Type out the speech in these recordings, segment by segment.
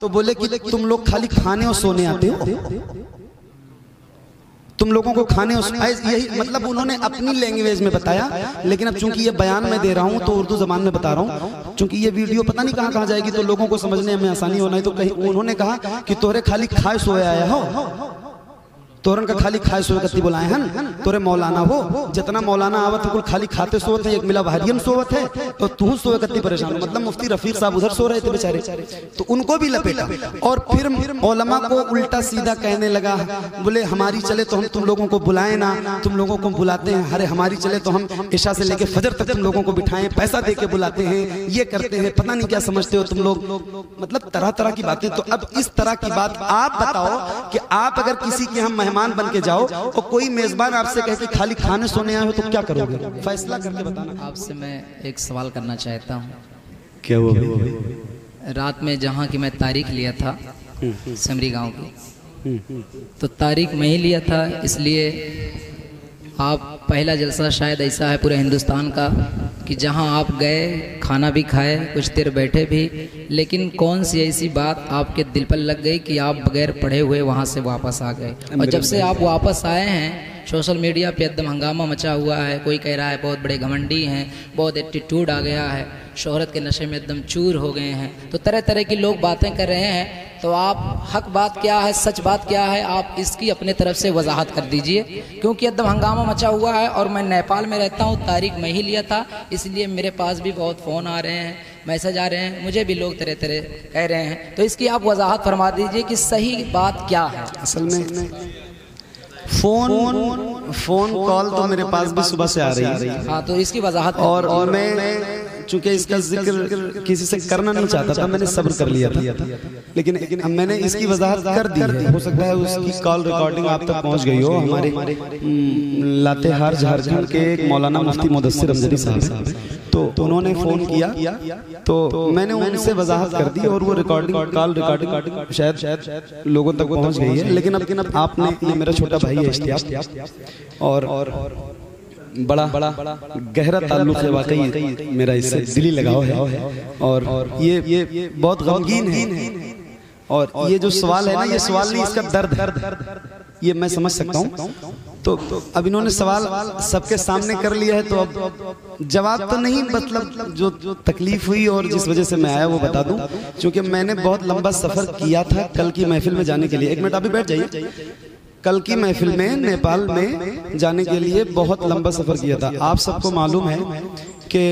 तो बोले कि तुम लोग खाली खाने और सोने आते हो, तुम लोगों को खाने और यही मतलब उन्होंने अपनी लैंग्वेज में बताया। लेकिन अब चूंकि ये बयान मैं दे रहा हूँ तो उर्दू जबान में बता रहा हूँ, चूंकि ये वीडियो पता नहीं कहाँ कहाँ जाएगी तो लोगों को समझने में आसानी होना है। तो कहीं उन्होंने कहा कि तोरे खाली खाए सोए आया हो, तोरन का खाली खाए सोए कत्ती बुलाए हन, तोरे मौलाना हो जितना मौलाना आवत है कुल खाली खाते सोवत है, एक मिला भारियन सोवत है तो तू सोए कत्ती परेशान हो। मतलब मुफ्ती रफीक साहब उधर सो रहे थे बेचारे, तो उनको भी लपेटा और फिर उलमा को उल्टा सीधा कहने लगा। बोले हमारी चले तो हम तुम लोगों को बुलाए ना, तुम लोगों को बुलाते हैं, अरे हमारी चले तो हम इशा से लेके फजर तक तुम लोगों को बिठाएं, पैसा दे के बुलाते हैं, ये करते हैं, पता नहीं क्या समझते हो तुम लोग, मतलब तरह तरह की बातें। तो अब इस तरह की बात आप बताओ कि आप अगर किसी के हम मेहमान बन के जाओ और कोई मेजबान आपसे कहे कि खाली खाने सोने आए हो तो क्या करोगे? फैसला करके बताना। आपसे मैं एक सवाल करना चाहता हूँ। क्या वो रात में जहाँ की मैं तारीख लिया था सिमरी गांव की, तो तारीख मैं ही लिया था, इसलिए आप पहला जलसा शायद ऐसा है पूरे हिंदुस्तान का कि जहां आप गए खाना भी खाए, कुछ देर बैठे भी, लेकिन कौन सी ऐसी बात आपके दिल पर लग गई कि आप बगैर पढ़े हुए वहां से वापस आ गए। और जब से आप वापस आए हैं सोशल मीडिया पे एकदम हंगामा मचा हुआ है, कोई कह रहा है बहुत बड़े घमंडी हैं, बहुत एटीट्यूड आ गया है, शोहरत के नशे में एकदम चूर हो गए हैं, तो तरह तरह की लोग बातें कर रहे हैं। तो आप हक बात क्या है, सच बात क्या है, आप इसकी अपने तरफ से वजाहत कर दीजिए, क्योंकि एकदम हंगामा मचा हुआ है। और मैं नेपाल में रहता हूँ, तारीख मैं ही लिया था, इसलिए मेरे पास भी बहुत फ़ोन आ रहे हैं, मैसेज आ रहे हैं, मुझे भी लोग तरह तरह कह रहे हैं। तो इसकी आप वजाहत फरमा दीजिए कि सही बात क्या है। असल में फोन कॉल तो मेरे पास भी सुबह से आ रही है। हाँ, तो इसकी वजाहत। और मैं चूंकि इसका जिक्र किसी से करना नहीं चाहता था, मैंने सब्र कर लिया था, लेकिन मैंने इसकी वजाहत कर दी है। हो सकता है उसकी कॉल रिकॉर्डिंग आप तक पहुंच गई हो। हमारे लातेहार झारखंड के एक मौलाना मुफ्ती मुदस्सिर अमजदी साहब, तो उन्होंने फ़ोन किया तो मैंने उनसे वजाहत कर दी और वो कॉल रिकॉर्डिंग शायद लोगों तक पहुंच गई है। लेकिन अब आपने, मेरा छोटा भाई है इश्तियाक, और बड़ा गहरा ताल्लुक है वाकई मेरा इससे, दिली लगाव है, और ये बहुत गमगीन है। और ये जो सवाल है ना, ये सवाल नहीं, इसका दर्द ये मैं समझ सकता हूँ। तो अब इन्होंने सवाल सबके सामने कर लिया है, तो अब जवाब तो नहीं, मतलब जो तकलीफ हुई और जिस वजह से मैं आया वो बता दूं। क्योंकि मैंने बहुत लंबा सफर किया था कल की महफिल में जाने के लिए। एक मिनट आप भी बैठ जाइए। कल की महफिल में नेपाल में जाने के लिए बहुत लंबा सफर किया था। आप सबको मालूम है कि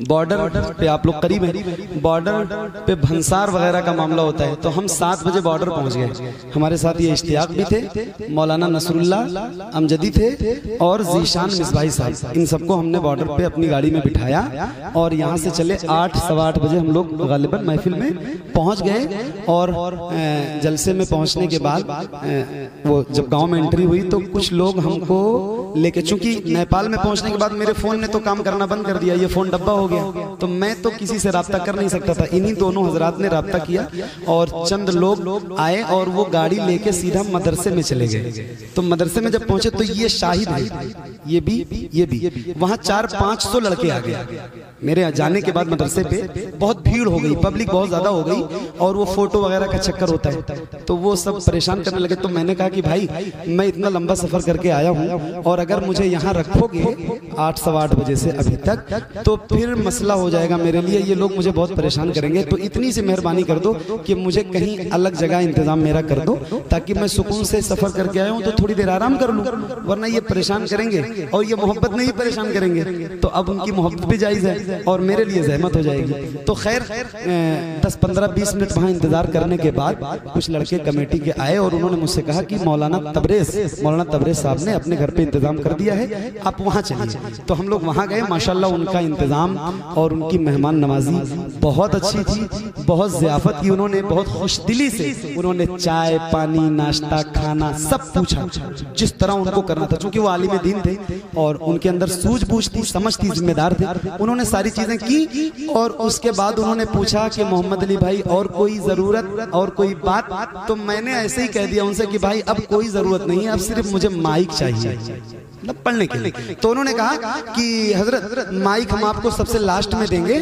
बॉर्डर पे आप लोग करीब हैं, बॉर्डर पे भंसार वगैरह का मामला होता है। तो हम 7 बजे बॉर्डर पहुंच गए। हमारे साथ ये इश्तियाक भी थे, मौलाना नसरुल्लाह अमजदी थे और जीशान मिसबाही साहब। इन सबको हमने बॉर्डर पे अपनी गाड़ी में बिठाया और यहाँ से चले 8 सवा 8 बजे हम लोग गालिबन महफिल में पहुँच गए। और जलसे में पहुँचने के बाद वो जब गाँव में एंट्री हुई तो कुछ लोग हमको लेके, चूंकि नेपाल में पहुँचने के बाद मेरे फ़ोन ने तो काम करना बंद कर दिया, ये फ़ोन डब्बा हो गया, तो मैं तो किसी से राब्ता कर नहीं सकता था। इन्हीं दोनों हजरात ने राब्ता किया और चंद लोग आए और वो गाड़ी लेके सीधा मदरसे में चले गए। तो मदरसे में जब पहुंचे तो ये शाहिद है, ये भी वहां 400-500 लड़के आ गए। मेरे जाने के बाद मदरसे पे बहुत भीड़ हो गई, पब्लिक बहुत ज्यादा हो गई, और वो फोटो वगैरह का चक्कर होता है, तो वो सब परेशान करने लगे। तो मैंने कहा कि भाई मैं इतना लंबा सफर करके आया हूँ और अगर मुझे यहाँ रखोगे 8 सवा 8 बजे से अभी तक तो फिर मसला हो जाएगा मेरे लिए, ये लोग मुझे बहुत परेशान करेंगे। तो इतनी सी मेहरबानी कर दो कि मुझे कहीं अलग जगह इंतजाम मेरा कर दो, ताकि मैं सुकून से सफर करके आया हूँ तो थोड़ी देर आराम कर लूँ, वरना ये परेशान करेंगे और ये मोहब्बत नहीं परेशान करेंगे। तो अब उनकी मोहब्बत भी जायज़ है और मेरे लिए जहमत हो जाएगी। तो खैर 10-15-20 मिनट वहाँ इंतजार करने के बाद कुछ लड़के कमेटी के आए और उन्होंने मुझसे कहा कि मौलाना तबरेज साहब ने अपने घर पे इंतजाम कर दिया है, आप वहाँ चलिए। तो हम लोग वहाँ गए। माशाल्लाह उनका इंतजाम और उनकी मेहमान नवाजी बहुत अच्छी थी, बहुत ज़ियाफत की उन्होंने, बहुत खुशदिली से उन्होंने चाय पानी नाश्ता खाना सब पूछा जिस तरह उनको करना था। चूंकि वो आलिम दीन थे और उनके अंदर सूझबूझ थी, समझ थी, जिम्मेदार थे, उन्होंने सारी चीजें की। और उसके बाद उन्होंने पूछा कि मोहम्मद अली भाई और कोई जरूरत और कोई बात, तो मैंने ऐसे ही कह दिया उनसे कि भाई अब कोई जरूरत नहीं है, अब सिर्फ मुझे माइक चाहिए। मतलब पढ़ने के लिए। तो उन्होंने कहा कि हजरत माइक हम आपको सबसे लास्ट में देंगे,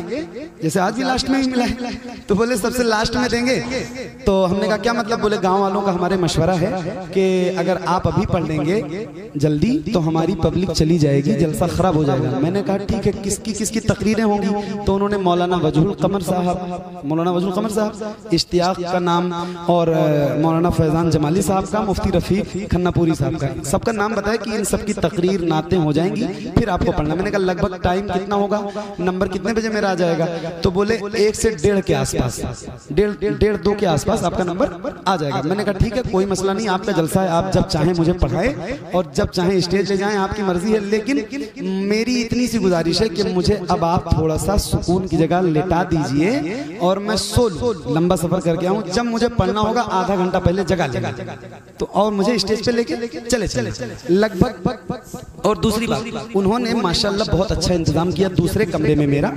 जैसे आज भी लास्ट में ही मिला है, तो बोले सबसे लास्ट में देंगे। तो हमने कहा क्या मतलब? बोले गांव वालों का हमारे मशवरा है कि अगर आप अभी पढ़ लेंगे जल्दी तो हमारी पब्लिक चली जाएगी, जलसा खराब हो जाएगा। मैंने कहा ठीक है, किसकी किसकी तकरीरें होंगी? तो उन्होंने मौलाना वजहुल कमर साहब, इश्तियाक का नाम, और मौलाना फैजान जमाली साहब का, मुफ्ती रफीक खन्नापुरी साहब का, सबका नाम बताया कि इन सबकी तकरीर नातें हो जाएंगी, फिर आपको पढ़ना। मैंने कहा लगभग टाइम कितना होगा, नंबर कितने बजे मेरा आ जाएगा? तो बोले 1 से 1:30 के आसपास, 1:30 2 के आसपास आपका नंबर आ जाएगा। मैंने कहा ठीक है, कोई मसला नहीं, आपका जलसा है, आप जब चाहें मुझे पढ़ाएं और जब चाहें स्टेज ले जाएं, आपकी मर्जी है। लेकिन मेरी इतनी सी गुजारिश है कि मुझे अब आप थोड़ा सा सुकून की जगह लेटा दीजिए और मैं सो लूं, लंबा सफर करके आऊं, जब मुझे पढ़ना होगा आधा घंटा पहले जगा लेगा तो, और मुझे स्टेज पे लेके चले लगभग। और दूसरी बात, उन्होंने माशाल्लाह बहुत अच्छा इंतजाम किया दूसरे कमरे में मेरा।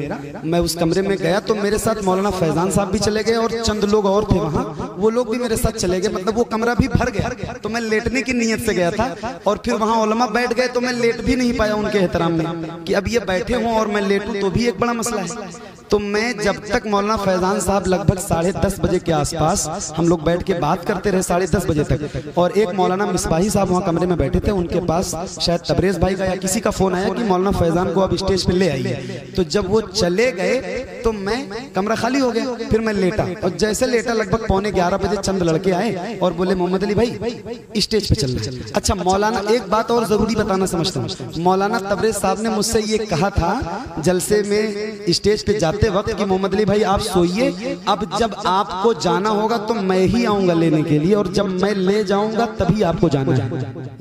मैं उस कमरे में गया तो मेरे साथ मौलाना फैजान साहब भी चले गए और चंद लोग और थे वहाँ, वो लोग भी मेरे साथ चले गए। मतलब वो कमरा भी भर गया। तो मैं लेटने की नीयत से गया था और फिर वहाँ उलमा बैठ गए तो मैं लेट भी नहीं पाया उनके एहतराम में, कि अब ये बैठे हों और मैं लेटूं तो भी एक बड़ा मसला है। तो मैं जब तक मौलाना फैजान साहब लगभग 10:30 बजे के आसपास हम लोग बैठ के बात करते रहे 10:30 बजे तक, और एक मौलाना मिसबाही साहब वहाँ कमरे में बैठे थे, उनके पास शायद तबरेज भाई का या किसी का फोन आया कि मौलाना फैजान को अब स्टेज पे ले आइए। तो जब वो चले गए तो मैं, कमरा खाली हो गया, फिर मैं लेटा, और जैसे लेटा लगभग 11:15 बजे चंद लड़के आए और बोले मोहम्मद अली भाई स्टेज पे चलना। अच्छा मौलाना, एक बात और जरूरी बताना समझता हूँ, मौलाना तबरेज साहब ने मुझसे ये कहा था जलसे में स्टेज पे जाते वक्त कि मोहम्मद अली भाई आप सोइए, अब जब आपको जाना होगा तो मैं ही आऊंगा लेने के लिए, और जब मैं ले जाऊंगा तभी आपको जाना है।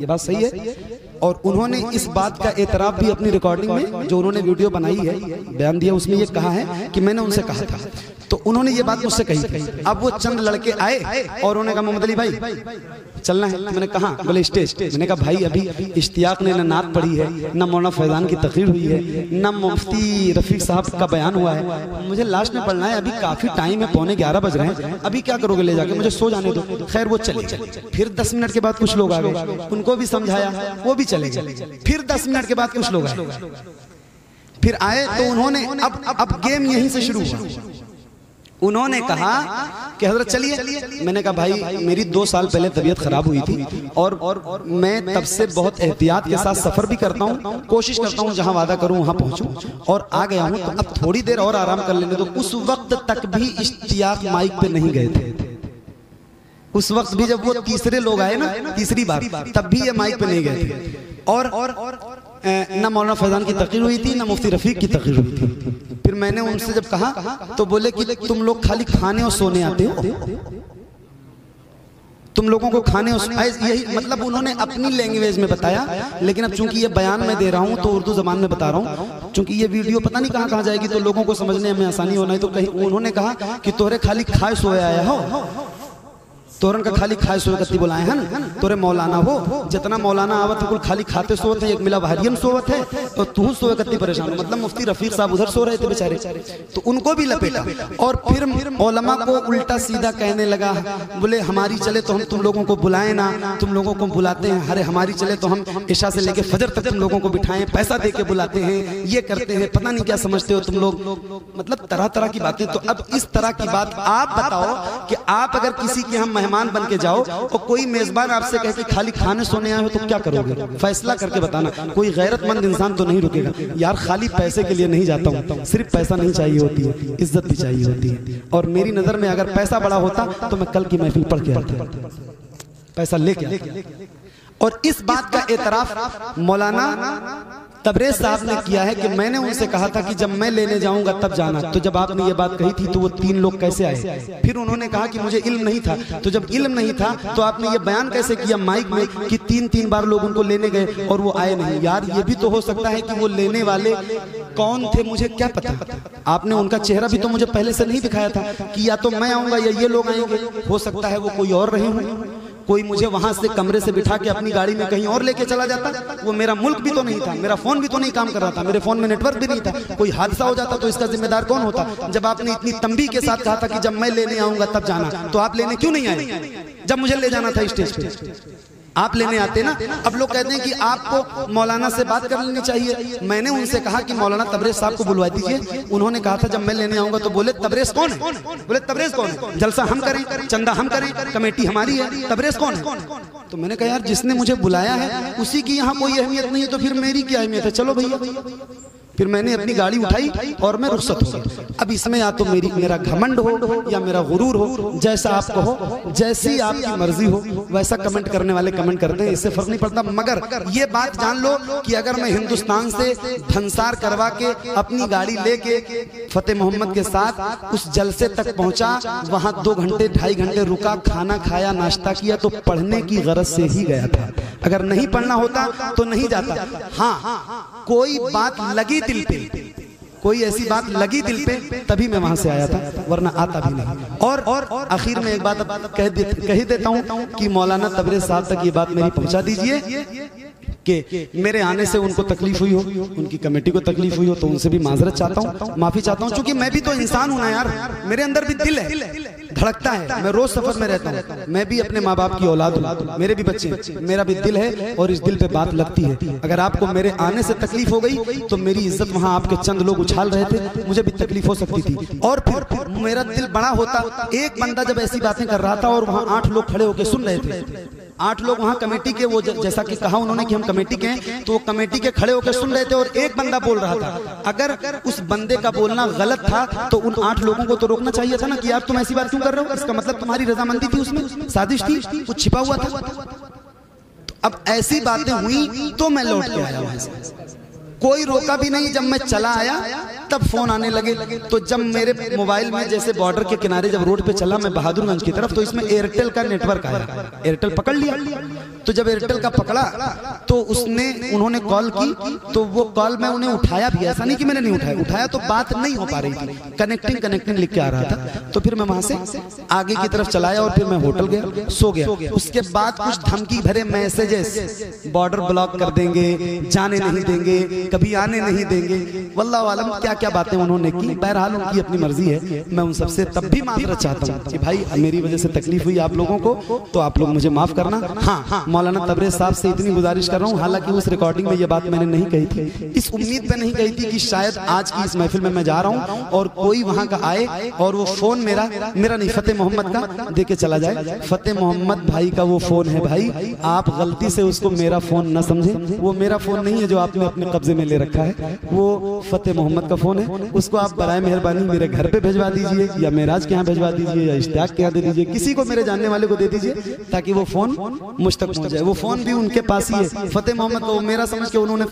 ये बात सही है। और उन्होंने इस बात का एतराफ भी अपनी रिकॉर्डिंग में, जो उन्होंने वीडियो बनाई है, बयान दिया, उसमें ये कहा है कि मैंने उनसे कहा था। तो उन्होंने ये बात मुझसे कही थी। अब वो चंद लड़के आए और उन्होंने कहा मोहम्मद अली भाई चलना है। मैंने कहा, बोले स्टेज। मैंने कहा भाई अभी इश्तियाक ने न नात पढ़ी है, न मौलाना फैजान की तकरीर हुई है, न मुफ्ती रफीक साहब का बयान हुआ है, मुझे लास्ट में पढ़ना है, अभी काफी टाइम है, 11:15 बज रहे हैं, अभी क्या करोगे ले जाके, मुझे सो जाने दो। खैर वो चले। फिर 10 मिनट के बाद कुछ लोग आ गए, उनको भी समझाया, वो भी चले गए। फिर 10 मिनट के बाद कुछ लोग आए, फिर आए तो उन्होंने अब गेम यहीं से शुरू हुआ। उन्होंने कहा कि हजरत चलिए। मैंने कहा भाई मेरी 2 साल पहले तबीयत खराब हुई थी और मैं तब से बहुत एहतियात के साथ सफर भी करता हूँ, कोशिश करता हूँ जहाँ वादा करूँ वहाँ पहुँचूं, और आ गया हूँ, तो अब थोड़ी देर और आराम कर लेने दो। उस वक्त तक भी इश्तियाक माइक पे नहीं गए थे। उस वक्त भी जब वो तीसरे लोग आए ना, तीसरी बार, तब भी ये माइक पे नहीं गए थे। और न मौलाना फैजान की तकरीर हुई थी, न मुफ्ती रफीक की तकरीर हुई थी। फिर मैंने उनसे जब कहा तो बोले कि तुम लोग खाली खाने और सोने आते हो, तुम लोगों को खाने और यही मतलब उन्होंने अपनी लैंग्वेज में बताया। लेकिन अब चूंकि ये बयान मैं दे रहा हूँ तो उर्दू जबान में बता रहा हूँ, चूंकि ये वीडियो पता नहीं कहाँ जाएगी, तो लोगों को समझने में आसानी होना है। तो कहीं उन्होंने कहा कि तोरे खाली खाए सोए आया हो, तोरन का खाली खाए सोए कत्ती बुलाए हैं, तोरे मौलाना हो, जितना मौलाना आवत है कुल खाली खाते सोवत है, एक मिला बहरियन सोवत है, तो तू सोए कत्ती परेशान हो। मतलब मुफ्ती रफीक साहब उधर सो रहे थे बेचारे, तो उनको भी लपेटा। और फिर उलमा को उल्टा सीधा कहने लगा, बोले हमारी चले तो हम तुम लोगों को बुलाए ना, तुम लोगों को बुलाते हैं, अरे हमारी चले तो हम इशा से लेके फजर तक तुम लोगों को बिठाएं, पैसा दे के बुलाते हैं, ये करते हैं, पता नहीं क्या समझते हो तुम लोग, मतलब तरह तरह की बातें। तो अब इस तरह की बात आप बताओ कि आप अगर किसी के हम मेहमान बन के जाओ और कोई मेजबान आपसे कहे कि खाली खाने सोने आए हो तो क्या करोगे? फैसला करके बताना। कोई गैरतमंद इंसान तो नहीं रुकेगा यार, खाली पैसे के लिए नहीं जाता हूँ, सिर्फ पैसा नहीं चाहिए होती है, इज्जत भी चाहिए होती है। और मेरी नजर में अगर पैसा बड़ा होता तो मैं कल की महफिल पढ़ के आता, पैसा लेके। और इस बात का एतराफ मौलाना तबरेज साहब ने किया है कि मैंने उनसे कहा था कि जब मैं लेने जाऊंगा तब जाना। तो जब आपने ये बात कही थी तो वो 3 लोग कैसे आए? फिर उन्होंने कहा कि मुझे इल्म नहीं था। तो जब इल्म नहीं था तो आपने ये बयान कैसे किया माइक में कि 3-3 बार लोग उनको लेने गए और वो आए नहीं? यार ये भी तो हो सकता है कि वो लेने वाले कौन थे, मुझे क्या पता। आपने उनका चेहरा भी तो मुझे पहले से नहीं दिखाया था कि या तो मैं आऊंगा या ये लोग आएंगे। हो सकता है वो कोई और रहे हों, कोई मुझे वहां से कमरे से बिठा के अपनी गाड़ी में कहीं और लेके चला जाता। वो मेरा मुल्क भी तो नहीं था, मेरा फोन भी तो नहीं काम कर रहा था, मेरे फोन में नेटवर्क भी नहीं था। कोई हादसा हो जाता तो इसका जिम्मेदार कौन होता? जब आपने इतनी तंबी के साथ कहा था कि जब मैं लेने आऊंगा तब जाना, तो आप लेने क्यों नहीं आए जब मुझे ले जाना था स्टेज पे? आप लेने आते ना। अब लोग कहते हैं कि आपको मौलाना से बात कर लेनी चाहिए। मैंने उनसे कहा कि मौलाना तबरेज साहब को बुलवा दीजिए। उन्होंने कहा था जब मैं लेने आऊंगा तो बोले तबरेज कौन है? बोले तबरेज कौन है? जलसा हम करें, चंदा हम करें, कमेटी हमारी है, तबरेज कौन है? तो मैंने कहा यार जिसने मुझे बुलाया है उसी की यहाँ कोई अहमियत नहीं है तो फिर मेरी क्या अहमियत है? चलो भैया। फिर मैंने अपनी गाड़ी उठाई और मैं रुखसत हो गया। अब इसमें या तो मेरा घमंड हो या मेरा गुरूर हो, जैसा आप कहो, जैसी आपकी मर्जी हो वैसा कमेंट करने वाले कमेंट करते हैं, इससे फर्क नहीं पड़ता। मगर ये बात जान लो कि अगर मैं हिंदुस्तान से भंसार करवा के अपनी गाड़ी लेके फतेह मोहम्मद के साथ उस जलसे तक पहुंचा, वहां 2 घंटे 2.5 घंटे रुका, खाना खाया, नाश्ता किया, तो पढ़ने की गरज से ही गया था। अगर नहीं पढ़ना होता तो नहीं जाता। हाँ, कोई बात लगी दिल पे, कोई ऐसी बात लगी दिल पे तभी मैं वहां से आया था, वरना आता भी नहीं। और आखिर में एक बात कह देता हूं कि मौलाना तबरेज साहब तक ये बात मेरी पहुंचा दीजिए कि मेरे आने से उनको तकलीफ हुई हो, उनकी कमेटी को तकलीफ हुई हो, तो उनसे भी माजरत चाहता हूँ, माफी चाहता हूँ। क्योंकि मैं भी तो इंसान हूं ना यार, मेरे अंदर भी दिल है, धड़कता है। मैं रोज सफर में रहता हूँ, मैं भी अपने माँ बाप की औलाद हूँ, मेरे भी बच्चे हैं, मेरा भी दिल है और इस दिल पे बात लगती है। अगर आपको मेरे आने से तकलीफ हो गई तो मेरी इज्जत वहाँ आपके चंद लोग उछाल रहे थे, मुझे भी तकलीफ हो सकती थी। और फिर मेरा दिल बड़ा होता, एक बंदा जब ऐसी बातें कर रहा था और वहाँ 8 लोग खड़े होकर सुन रहे थे, 8 लोग वहाँ कमेटी के, वो जैसा कि कहा उन्होंने कि हम कमेटी के हैं, तो वो कमेटी के खड़े होकर सुन रहे थे और एक बंदा बोल रहा था। अगर उस बंदे का बोलना गलत था तो उन 8 लोगों को तो रोकना चाहिए था ना कि यार तुम ऐसी बात क्यों कर रहे हो? इसका मतलब तुम्हारी रजामंदी थी, उसमें साजिश थी, कुछ छिपा हुआ था। अब ऐसी बातें हुई तो मैं लौट के आया वहां से, कोई रोका भी नहीं। जब मैं चला आया तब फोन आने लगे। तो जब मेरे मोबाइल में जैसे बॉर्डर के किनारे जब रोड पे चला मैं बहादुरगंज की तरफ, तो इसमें एयरटेल का नेटवर्क आया, एयरटेल पकड़ लिया। तो जब एयरटेल का पकड़ा तो उन्होंने कॉल की, तो वो कॉल मैं उन्हें उठाया भी, ऐसा नहीं कि मैंने नहीं उठाया तो बात नहीं हो पा रही थी, कनेक्टिंग लिख के आ रहा था। तो फिर मैं वहां से आगे की तरफ चलाया और फिर मैं होटल गया, सो गया। उसके बाद कुछ धमकी भरे मैसेजेस, बॉर्डर ब्लॉक कर देंगे, जाने नहीं देंगे, कभी आने नहीं देंगे, वल्लाह आलम क्या क्या बातें उन्होंने की। बहरहाल उनकी अपनी मर्जी है, मैं उन सबसे तब भी माफरत चाहता हूँ कि भाई मेरी वजह से तकलीफ हुई आप लोगों को, तो आप लोग मुझे माफ करना। हाँ, मौलाना तबरेज साहब से इतनी गुजारिश कर रहा हूँ, हालांकि उस रिकॉर्डिंग में ये बात मैंने नहीं कही थी, इस उम्मीद पे नहीं कही थी कि शायद आज की इस महफिल में मैं जा रहा हूँ और कोई वहां का आए और वो फोन मेरा नहीं, फतेह मोहम्मद का दे के चला जाए। फतेह मोहम्मद भाई का वो फोन है भाई, आप गलती से उसको मेरा फोन न समझें, वो मेरा फोन नहीं है जो आपने अपने कब्जे में ले रखा है, वो फतेह मोहम्मद का फोन है। उसको आप बराए मेहरबानी मेरे घर पे भिजवा दीजिए या मेराज के यहाँ भिजवा दीजिए या इश्तियाक के यहाँ दे दीजिए, किसी को मेरे जानने वाले को दे दीजिए ताकि वो फोन मुझ तक पहुंच जाए। वो फोन भी उनके पास ही है, फतेह मोहम्मद को मेरा समझ के उन्होंने